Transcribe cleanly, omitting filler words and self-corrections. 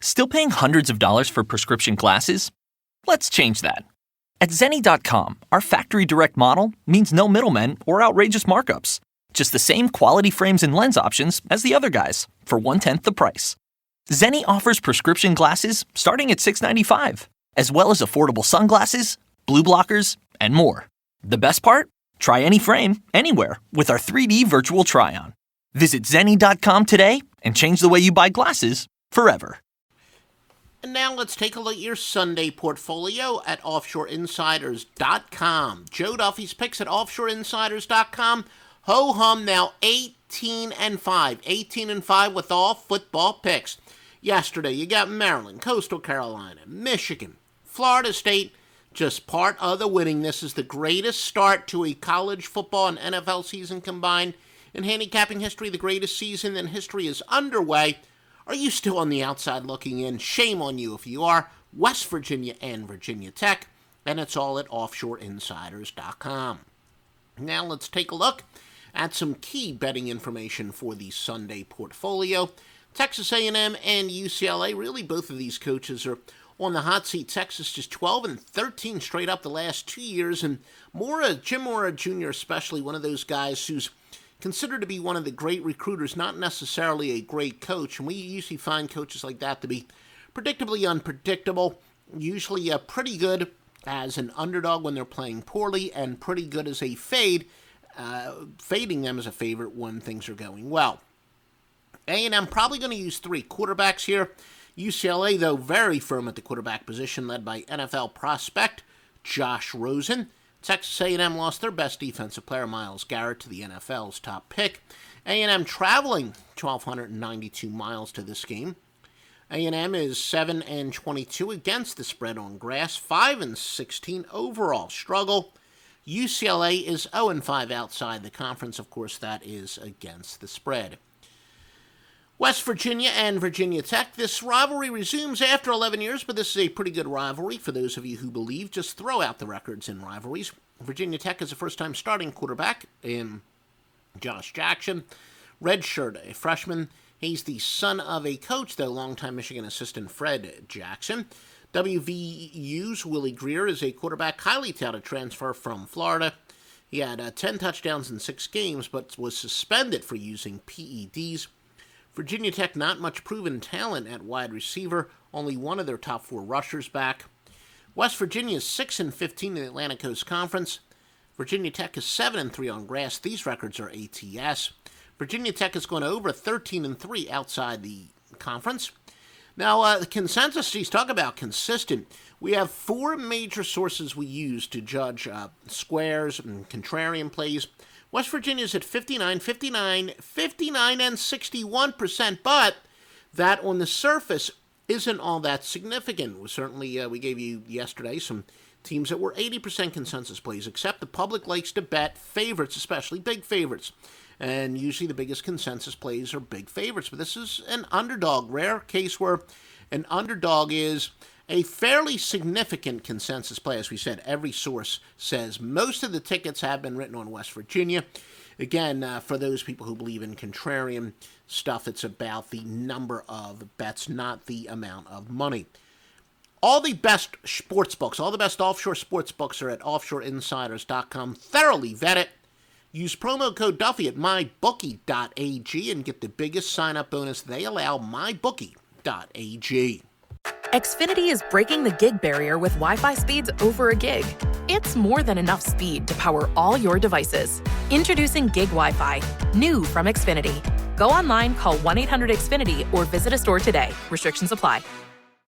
Still paying hundreds of dollars for prescription glasses? Let's change that. At Zenni.com, our factory direct model means no middlemen or outrageous markups. Just the same quality frames and lens options as the other guys for 1/10 the price. Zenni offers prescription glasses starting at $6.95, as well as affordable sunglasses, blue blockers, and more. The best part? Try any frame, anywhere, with our 3D virtual try-on. Visit Zenni.com today and change the way you buy glasses forever. And now let's take a look at your Sunday portfolio at offshoreinsiders.com. Joe Duffy's picks at offshoreinsiders.com. Ho-hum now 18-5. 18-5 with all football picks. Yesterday, you got Maryland, Coastal Carolina, Michigan, Florida State, just part of the winning. This is the greatest start to a college football and NFL season combined. In handicapping history, the greatest season in history is underway. Are you still on the outside looking in? Shame on you if you are. West Virginia and Virginia Tech, and it's all at offshoreinsiders.com. Now let's take a look at some key betting information for the Sunday portfolio. Texas A&M and UCLA, really both of these coaches are on the hot seat. Texas just 12-13 straight up the last 2 years, and Jim Mora Jr. especially, one of those guys who's considered to be one of the great recruiters, not necessarily a great coach. And we usually find coaches like that to be predictably unpredictable, usually pretty good as an underdog when they're playing poorly, and pretty good as a fade, fading them as a favorite when things are going well. A&M probably going to use 3 quarterbacks here. UCLA, though, very firm at the quarterback position, led by NFL prospect Josh Rosen. Texas A&M lost their best defensive player, Myles Garrett, to the NFL's top pick. A&M traveling 1,292 miles to this game. A&M is 7-22 against the spread on grass, 5-16 overall struggle. UCLA is 0-5 outside the conference. Of course, that is against the spread. West Virginia and Virginia Tech. This rivalry resumes after 11 years, but this is a pretty good rivalry for those of you who believe. Just throw out the records in rivalries. Virginia Tech is a first-time starting quarterback in Josh Jackson. Redshirt, a freshman. He's the son of a coach, though, longtime Michigan assistant Fred Jackson. WVU's Willie Greer is a quarterback, highly touted transfer from Florida. He had 10 touchdowns in 6 games, but was suspended for using PEDs. Virginia Tech, not much proven talent at wide receiver, only one of their top 4 rushers back. West Virginia is 6-15 in the Atlantic Coast Conference. Virginia Tech is 7-3 on grass. These records are ATS. Virginia Tech is going over 13-3 outside the conference. Now, the consensus, she's talking about consistent. We have 4 major sources we use to judge squares and contrarian plays. West Virginia's at 59, 59, 59, and 61%, but that on the surface isn't all that significant. Certainly, we gave you yesterday some teams that were 80% consensus plays, except the public likes to bet favorites, especially big favorites. And usually the biggest consensus plays are big favorites, but this is an underdog, rare case where an underdog is a fairly significant consensus play. As we said, every source says most of the tickets have been written on West Virginia. Again, for those people who believe in contrarian stuff, it's about the number of bets, not the amount of money. All the best sports books, all the best offshore sports books are at offshoreinsiders.com. Thoroughly vet it. Use promo code Duffy at mybookie.ag and get the biggest sign-up bonus they allow, mybookie.ag. Xfinity is breaking the gig barrier with Wi-Fi speeds over a gig. It's more than enough speed to power all your devices. Introducing Gig Wi-Fi, new from Xfinity. Go online, call 1-800-XFINITY, or visit a store today. Restrictions apply.